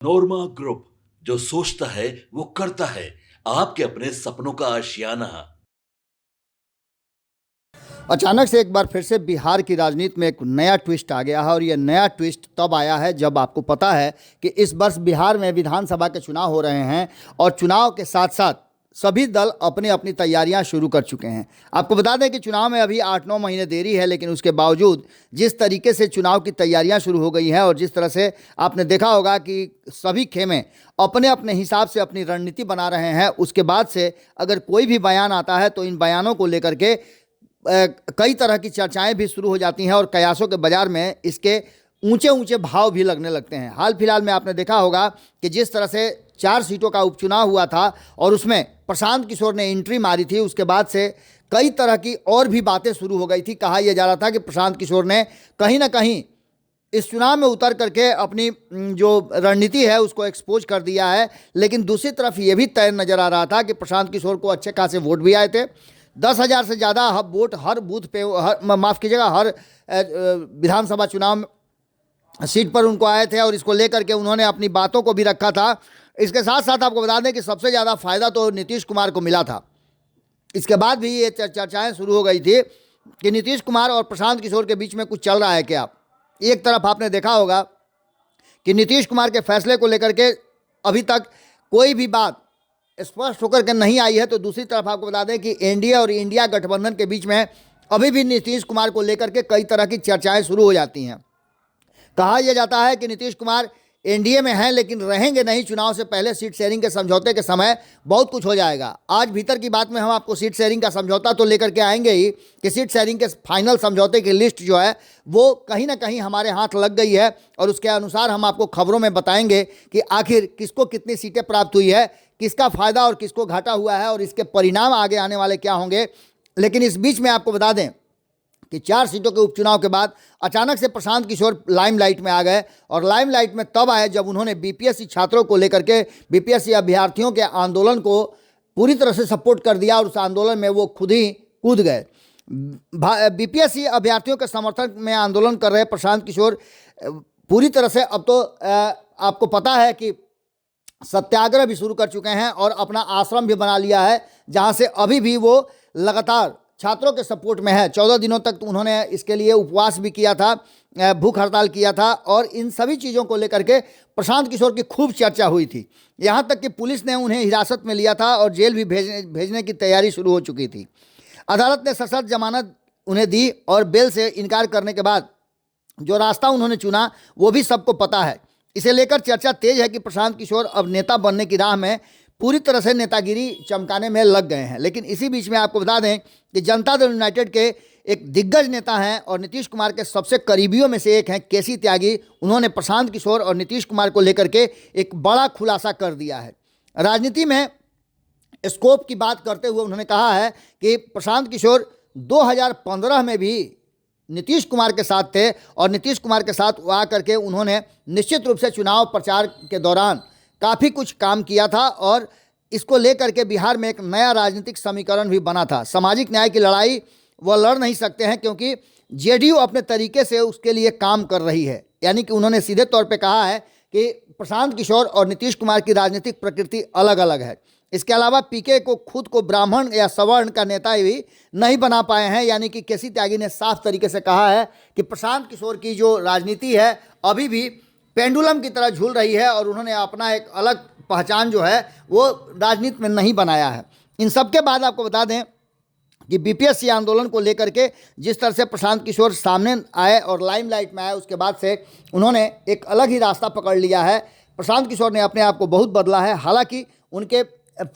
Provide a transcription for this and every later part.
नोरमा group, जो सोचता है वो करता है। आपके अपने सपनों का आशियाना। अचानक से एक बार फिर से बिहार की राजनीति में एक नया ट्विस्ट आ गया है और ये नया ट्विस्ट तब आया है जब आपको पता है कि इस वर्ष बिहार में विधानसभा के चुनाव हो रहे हैं और चुनाव के साथ साथ सभी दल अपनी अपनी तैयारियां शुरू कर चुके हैं। आपको बता दें कि चुनाव में अभी 8-9 महीने देरी है, लेकिन उसके बावजूद जिस तरीके से चुनाव की तैयारियां शुरू हो गई हैं और जिस तरह से आपने देखा होगा कि सभी खेमे अपने अपने हिसाब से अपनी रणनीति बना रहे हैं, उसके बाद से अगर कोई भी बयान आता है तो इन बयानों को लेकर के कई तरह की चर्चाएं भी शुरू हो जाती हैं और कयासों के बाजार में इसके ऊंचे ऊंचे भाव भी लगने लगते हैं। हाल फिलहाल में आपने देखा होगा कि जिस तरह से 4 सीटों का उपचुनाव हुआ था और उसमें प्रशांत किशोर ने एंट्री मारी थी, उसके बाद से कई तरह की और भी बातें शुरू हो गई थी। कहा यह जा रहा था कि प्रशांत किशोर ने कहीं ना कहीं इस चुनाव में उतर करके अपनी जो रणनीति है उसको एक्सपोज कर दिया है, लेकिन दूसरी तरफ ये भी तय नज़र आ रहा था कि प्रशांत किशोर को अच्छे खासे वोट भी आए थे। 10,000 से ज़्यादा वोट हर बूथ पे, माफ़ कीजिएगा, हर विधानसभा चुनाव सीट पर उनको आए थे और इसको लेकर के उन्होंने अपनी बातों को भी रखा था। इसके साथ साथ आपको बता दें कि सबसे ज़्यादा फायदा तो नीतीश कुमार को मिला था। इसके बाद भी ये चर्चाएं शुरू हो गई थी कि नीतीश कुमार और प्रशांत किशोर के बीच में कुछ चल रहा है क्या। एक तरफ आपने देखा होगा कि नीतीश कुमार के फैसले को लेकर के अभी तक कोई भी बात स्पष्ट होकर के नहीं आई है, तो दूसरी तरफ आपको बता दें कि एनडीए और इंडिया गठबंधन के बीच में अभी भी नीतीश कुमार को लेकर के कई तरह की चर्चाएं शुरू हो जाती हैं। कहा यह जाता है कि नीतीश कुमार एनडीए में हैं लेकिन रहेंगे नहीं, चुनाव से पहले सीट शेयरिंग के समझौते के समय बहुत कुछ हो जाएगा। आज भीतर की बात में हम आपको सीट शेयरिंग का समझौता तो लेकर के आएंगे ही कि सीट शेयरिंग के फाइनल समझौते की लिस्ट जो है वो कहीं ना कहीं हमारे हाथ लग गई है और उसके अनुसार हम आपको खबरों में बताएंगे कि आखिर किसको कितनी सीटें प्राप्त हुई है, किसका फायदा और किसको घाटा हुआ है और इसके परिणाम आगे आने वाले क्या होंगे। लेकिन इस बीच में आपको बता दें कि 4 सीटों के उपचुनाव के बाद अचानक से प्रशांत किशोर लाइमलाइट में आ गए और लाइमलाइट में तब आए जब उन्होंने बीपीएससी छात्रों को लेकर के, बीपीएससी अभ्यर्थियों के आंदोलन को पूरी तरह से सपोर्ट कर दिया और उस आंदोलन में वो खुद ही कूद गए। बीपीएससी अभ्यर्थियों के समर्थन में आंदोलन कर रहे प्रशांत किशोर पूरी तरह से अब तो आपको पता है कि सत्याग्रह भी शुरू कर चुके हैं और अपना आश्रम भी बना लिया है, जहां से अभी भी वो लगातार छात्रों के सपोर्ट में है। 14 दिनों तक तो उन्होंने इसके लिए उपवास भी किया था, भूख हड़ताल किया था और इन सभी चीज़ों को लेकर के प्रशांत किशोर की खूब चर्चा हुई थी। यहाँ तक कि पुलिस ने उन्हें हिरासत में लिया था और जेल भी भेजने की तैयारी शुरू हो चुकी थी। अदालत ने सशर्त जमानत उन्हें दी और बेल से इनकार करने के बाद जो रास्ता उन्होंने चुना वो भी सबको पता है। इसे लेकर चर्चा तेज है कि प्रशांत किशोर अब नेता बनने की राह में पूरी तरह से नेतागिरी चमकाने में लग गए हैं। लेकिन इसी बीच में आपको बता दें कि जनता दल यूनाइटेड के एक दिग्गज नेता हैं और नीतीश कुमार के सबसे करीबियों में से एक हैं केसी त्यागी। उन्होंने प्रशांत किशोर और नीतीश कुमार को लेकर के एक बड़ा खुलासा कर दिया है। राजनीति में स्कोप की बात करते हुए उन्होंने कहा है कि प्रशांत किशोर 2015 में भी नीतीश कुमार के साथ थे और नीतीश कुमार के साथ आकर के उन्होंने निश्चित रूप से चुनाव प्रचार के दौरान काफ़ी कुछ काम किया था और इसको लेकर के बिहार में एक नया राजनीतिक समीकरण भी बना था। सामाजिक न्याय की लड़ाई वह लड़ नहीं सकते हैं क्योंकि जेडीयू अपने तरीके से उसके लिए काम कर रही है। यानी कि उन्होंने सीधे तौर पे कहा है कि प्रशांत किशोर और नीतीश कुमार की राजनीतिक प्रकृति अलग अलग है। इसके अलावा पीके को खुद को ब्राह्मण या सवर्ण का नेता भी नहीं बना पाए हैं। यानी कि केसी त्यागी ने साफ तरीके से कहा है कि प्रशांत किशोर की जो राजनीति है अभी भी पेंडुलम की तरह झूल रही है और उन्होंने अपना एक अलग पहचान जो है वो राजनीति में नहीं बनाया है। इन सब के बाद आपको बता दें कि बीपीएससी आंदोलन को लेकर के जिस तरह से प्रशांत किशोर सामने आए और लाइमलाइट में आए, उसके बाद से उन्होंने एक अलग ही रास्ता पकड़ लिया है। प्रशांत किशोर ने अपने आप को बहुत बदला है। हालांकि उनके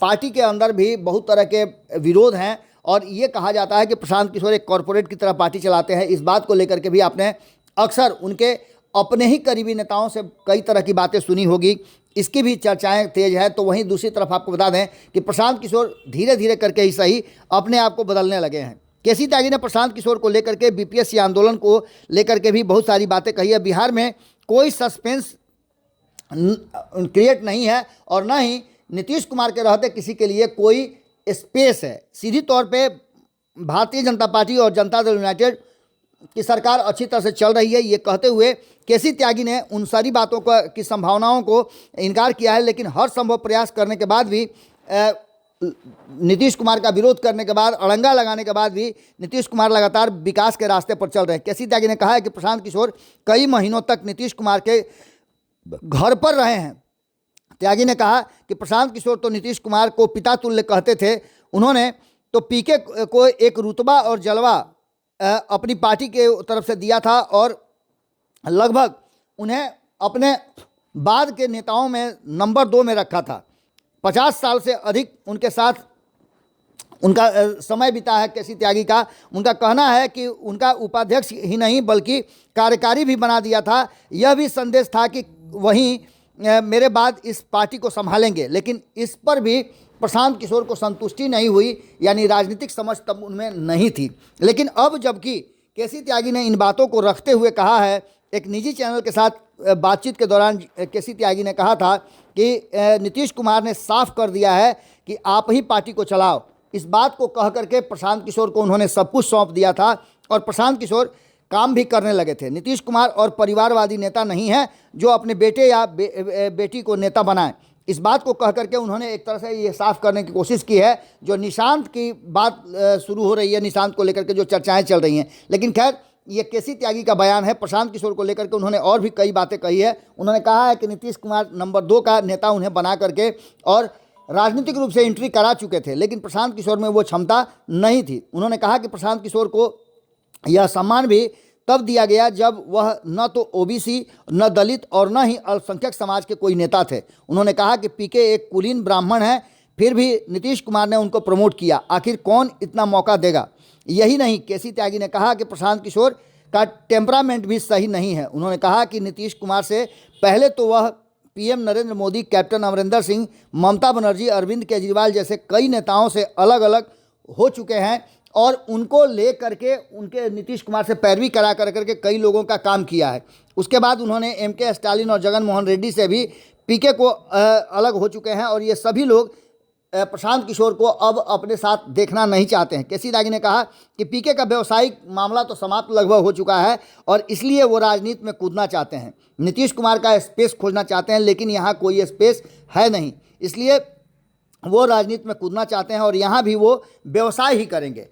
पार्टी के अंदर भी बहुत तरह के विरोध हैं और ये कहा जाता है कि प्रशांत किशोर एक कॉरपोरेट की तरह पार्टी चलाते हैं। इस बात को लेकर के भी आपने अक्सर उनके अपने ही करीबी नेताओं से कई तरह की बातें सुनी होगी, इसकी भी चर्चाएं तेज है। तो वहीं दूसरी तरफ आपको बता दें कि प्रशांत किशोर धीरे धीरे करके ही सही अपने आप को बदलने लगे हैं। केसी त्यागी ने प्रशांत किशोर को लेकर के बीपीएससी आंदोलन को लेकर के भी बहुत सारी बातें कही है। बिहार में कोई सस्पेंस क्रिएट नहीं है और न ही नीतीश कुमार के रहते किसी के लिए कोई स्पेस है। सीधी तौर पे भारतीय जनता पार्टी और जनता दल यूनाइटेड कि सरकार अच्छी तरह से चल रही है, ये कहते हुए केसी त्यागी ने उन सारी बातों की संभावनाओं को इनकार किया है। लेकिन हर संभव प्रयास करने के बाद भी नीतीश कुमार का विरोध करने के बाद, अड़ंगा लगाने के बाद भी नीतीश कुमार लगातार विकास के रास्ते पर चल रहे हैं। केसी त्यागी ने कहा है कि प्रशांत किशोर कई महीनों तक नीतीश कुमार के घर पर रहे हैं। त्यागी ने कहा कि प्रशांत किशोर तो नीतीश कुमार को पिता तुल्य कहते थे, उन्होंने तो पीके को एक रुतबा और जलवा अपनी पार्टी के तरफ से दिया था और लगभग उन्हें अपने बाद के नेताओं में नंबर 2 में रखा था। 50 साल से अधिक उनके साथ उनका समय बीता है केसी त्यागी का। उनका कहना है कि उनका उपाध्यक्ष ही नहीं बल्कि कार्यकारी भी बना दिया था। यह भी संदेश था कि वहीं मेरे बाद इस पार्टी को संभालेंगे। लेकिन इस पर भी प्रशांत किशोर को संतुष्टि नहीं हुई, यानी राजनीतिक समझ तब उनमें नहीं थी। लेकिन अब जबकि केसी त्यागी ने इन बातों को रखते हुए कहा है, एक निजी चैनल के साथ बातचीत के दौरान केसी त्यागी ने कहा था कि नीतीश कुमार ने साफ कर दिया है कि आप ही पार्टी को चलाओ। इस बात को कह करके प्रशांत किशोर को उन्होंने सब कुछ सौंप दिया था और प्रशांत किशोर काम भी करने लगे थे। नीतीश कुमार और परिवारवादी नेता नहीं है जो अपने बेटे या बेटी को नेता बनाए। इस बात को कह करके उन्होंने एक तरह से ये साफ करने की कोशिश की है। जो निशांत की बात शुरू हो रही है, निशांत को लेकर के जो चर्चाएं चल रही हैं, लेकिन खैर ये केसी त्यागी का बयान है। प्रशांत किशोर को लेकर के उन्होंने और भी कई बातें कही है। उन्होंने कहा है कि नीतीश कुमार नंबर 2 का नेता उन्हें बना करके और राजनीतिक रूप से एंट्री करा चुके थे, लेकिन प्रशांत किशोर में वो क्षमता नहीं थी। उन्होंने कहा कि प्रशांत किशोर को यह सम्मान भी तब दिया गया जब वह न तो ओबीसी, न दलित और न ही अल्पसंख्यक समाज के कोई नेता थे। उन्होंने कहा कि पीके एक कुलीन ब्राह्मण है, फिर भी नीतीश कुमार ने उनको प्रमोट किया। आखिर कौन इतना मौका देगा? यही नहीं, केसी त्यागी ने कहा कि प्रशांत किशोर का टेम्परामेंट भी सही नहीं है। उन्होंने कहा कि नीतीश कुमार से पहले तो वह पीएम नरेंद्र मोदी, कैप्टन अमरिंदर सिंह, ममता बनर्जी, अरविंद केजरीवाल जैसे कई नेताओं से अलग अलग हो चुके हैं और उनको ले करके उनके नीतीश कुमार से पैरवी करा करके कई लोगों का काम किया है। उसके बाद उन्होंने एमके स्टालिन और जगन मोहन रेड्डी से भी पीके को अलग हो चुके हैं और ये सभी लोग प्रशांत किशोर को अब अपने साथ देखना नहीं चाहते हैं। केसी त्यागी ने कहा कि पीके का व्यवसायिक मामला तो समाप्त लगभग हो चुका है और इसलिए वो राजनीति में कूदना चाहते हैं। नीतीश कुमार का स्पेस खोजना चाहते हैं, लेकिन यहाँ कोई स्पेस है नहीं, इसलिए वो राजनीति में कूदना चाहते हैं और यहाँ भी वो व्यवसाय ही करेंगे।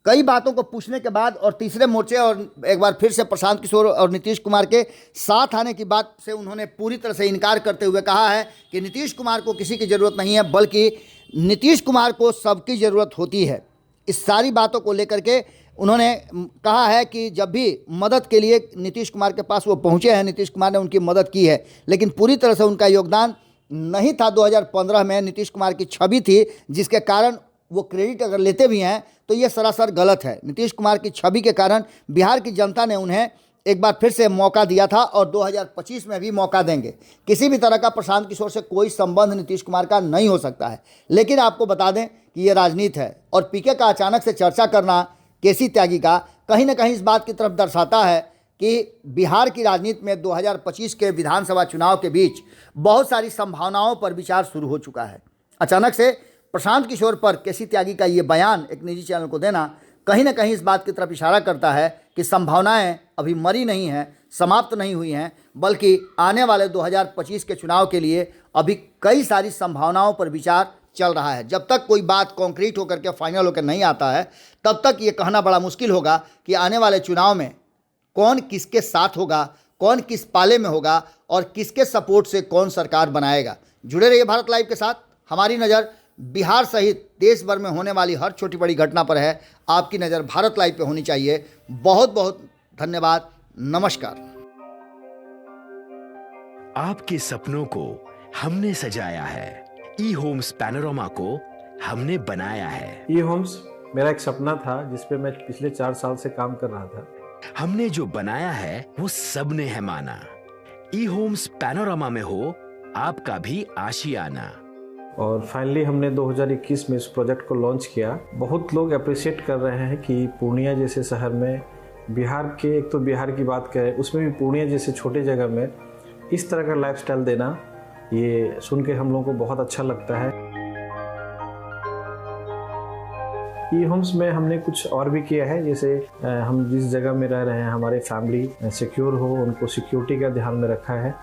कई बातों को पूछने के बाद और तीसरे मोर्चे और एक बार फिर से प्रशांत किशोर और नीतीश कुमार के साथ आने की बात से उन्होंने पूरी तरह से इनकार करते हुए कहा है कि नीतीश कुमार को किसी की ज़रूरत नहीं है, बल्कि नीतीश कुमार को सबकी ज़रूरत होती है। इस सारी बातों को लेकर के उन्होंने कहा है कि जब भी मदद के लिए नीतीश कुमार के पास वो पहुँचे हैं, नीतीश कुमार ने उनकी मदद की है, लेकिन पूरी तरह से उनका योगदान नहीं था। 2015 में नीतीश कुमार की छवि थी, जिसके कारण वो क्रेडिट अगर लेते भी हैं तो ये सरासर गलत है। नीतीश कुमार की छवि के कारण बिहार की जनता ने उन्हें एक बार फिर से मौका दिया था और 2025 में भी मौका देंगे। किसी भी तरह का प्रशांत किशोर से कोई संबंध नीतीश कुमार का नहीं हो सकता है, लेकिन आपको बता दें कि ये राजनीति है और पीके का अचानक से चर्चा करना केसी त्यागी का कहीं ना कहीं इस बात की तरफ दर्शाता है कि बिहार की राजनीति में 2025 के विधानसभा चुनाव के बीच बहुत सारी संभावनाओं पर विचार शुरू हो चुका है। अचानक से प्रशांत किशोर पर केसी त्यागी का ये बयान एक निजी चैनल को देना कहीं ना कहीं इस बात की तरफ इशारा करता है कि संभावनाएं अभी मरी नहीं हैं, समाप्त नहीं हुई हैं, बल्कि आने वाले 2025 के चुनाव के लिए अभी कई सारी संभावनाओं पर विचार चल रहा है। जब तक कोई बात कॉन्क्रीट होकर के फाइनल होकर नहीं आता है, तब तक ये कहना बड़ा मुश्किल होगा कि आने वाले चुनाव में कौन किसके साथ होगा, कौन किस पाले में होगा और किसके सपोर्ट से कौन सरकार बनाएगा। जुड़े रहिए भारत लाइव के साथ। हमारी नज़र बिहार सहित देश भर में होने वाली हर छोटी बड़ी घटना पर है। आपकी नज़र भारत लाइव पे होनी चाहिए। बहुत बहुत धन्यवाद। नमस्कार। आपके सपनों को हमने सजाया है, ई होम्स पैनोरामा को हमने बनाया है। ई होम्स मेरा एक सपना था जिस पे मैं पिछले 4 साल से काम कर रहा था। हमने जो बनाया है वो सबने है माना। ई होम्स पैनोरामा में हो आपका भी आशियाना। और फाइनली हमने 2021 में इस प्रोजेक्ट को लॉन्च किया। बहुत लोग अप्रिशिएट कर रहे हैं कि पूर्णिया जैसे शहर में, बिहार के, एक तो बिहार की बात करें उसमें भी पूर्णिया जैसे छोटे जगह में इस तरह का लाइफस्टाइल देना, ये सुन के हम लोगों को बहुत अच्छा लगता है। ई होम्स में हमने कुछ और भी किया है, जैसे हम जिस जगह में रह रहे हैं हमारे फैमिली सिक्योर हो, उनको सिक्योरिटी का ध्यान में रखा है।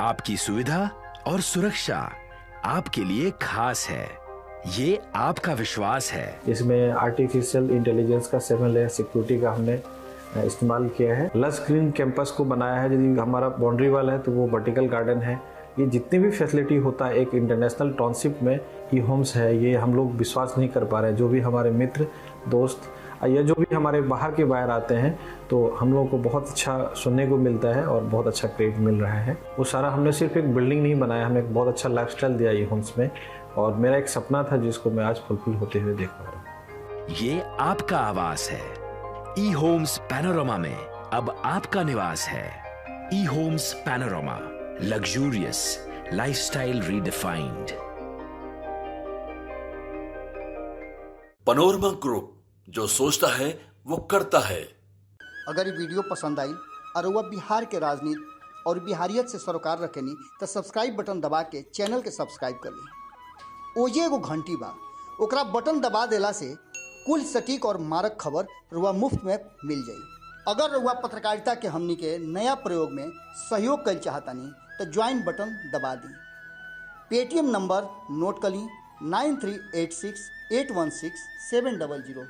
आपकी सुविधा और सुरक्षा आपके लिए खास है, ये आपका विश्वास है। इसमें आर्टिफिशियल इंटेलिजेंस का 7 लेयर सिक्योरिटी का हमने इस्तेमाल किया है। लस ग्रीन कैंपस को बनाया है, यदि हमारा बाउंड्री वाल है तो वो वर्टिकल गार्डन है। ये जितनी भी फैसिलिटी होता है एक इंटरनेशनल टाउनशिप में ई होम्स है, ये हम लोग विश्वास नहीं कर पा रहे हैं। जो भी हमारे मित्र दोस्त या जो भी हमारे बाहर के बाहर आते हैं तो हम लोगों को बहुत अच्छा सुनने को मिलता है और बहुत अच्छा क्रेडिट मिल रहा है। वो सारा हमने सिर्फ एक बिल्डिंग नहीं बनाया, हमें एक बहुत अच्छा लाइफस्टाइल दिया ई होम्स में, और मेरा एक सपना था जिसको मैं आज फुलफिल होते हुए देख पा रहा हूँ। ये आपका आवास है। ई होम्स पैनोरामा में अब आपका निवास है। E Homes Panorama, luxurious lifestyle redefined. Panorama group, जो सोचता है वो करता है। अगर ये वीडियो पसंद आई और वह बिहार के राजनीति और बिहारियत से सरोकार रखेनी तो सब्सक्राइब बटन दबा के चैनल के सब्सक्राइब कर ली। ओजे एगो घंटी बा, ओकरा बटन दबा देला से कुल सटीक और मारक खबर रुआ मुफ्त में मिल जाई। अगर रुआ पत्रकारिता के हमनी के नया प्रयोग में सहयोग कर चाहतानी तो ज्वाइन बटन दबा दी। पेटीएम नंबर नोट कर ली 9386816700।